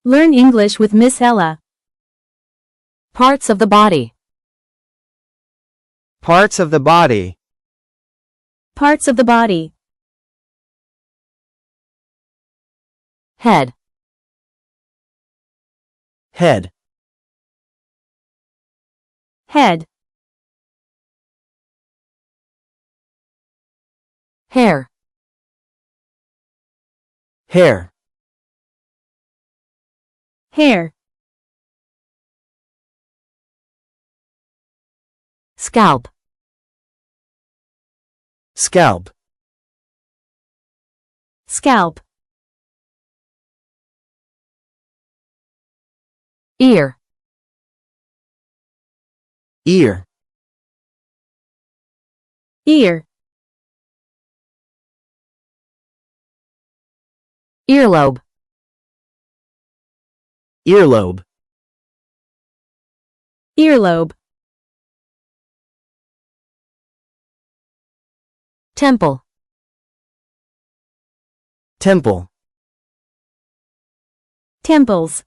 Learn English with Miss Ella. Parts of the body. Parts of the body. Parts of the body. Head. Head. Head. Hair. Hair. Hair. Scalp. Scalp. Scalp. Ear. Ear. Ear. Earlobe. Earlobe. Earlobe. Temple. Temple. Temples.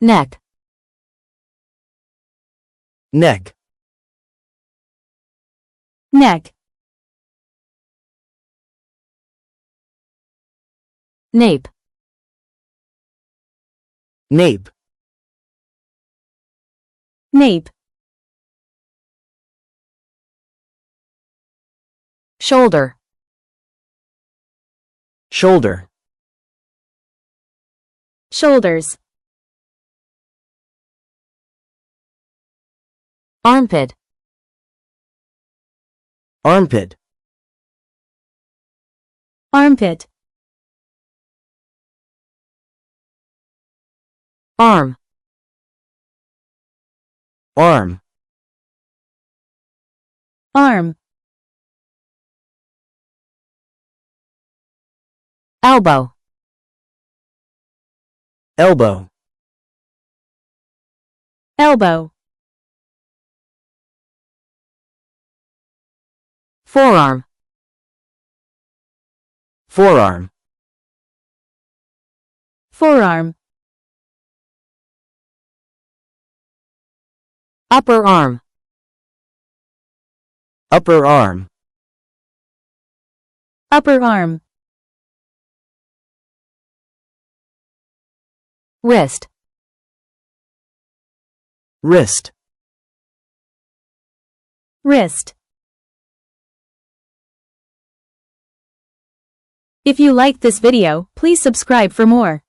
Neck. Neck. Neck. Nape. Nape. Nape. Shoulder. Shoulder. Shoulders. Armpit. Armpit. Armpit. Arm. Arm. Arm. Elbow. Elbow. Elbow. Forearm. Forearm. Forearm. Upper arm. Upper arm. Upper arm. Wrist. Wrist. Wrist. If you liked this video, please subscribe for more.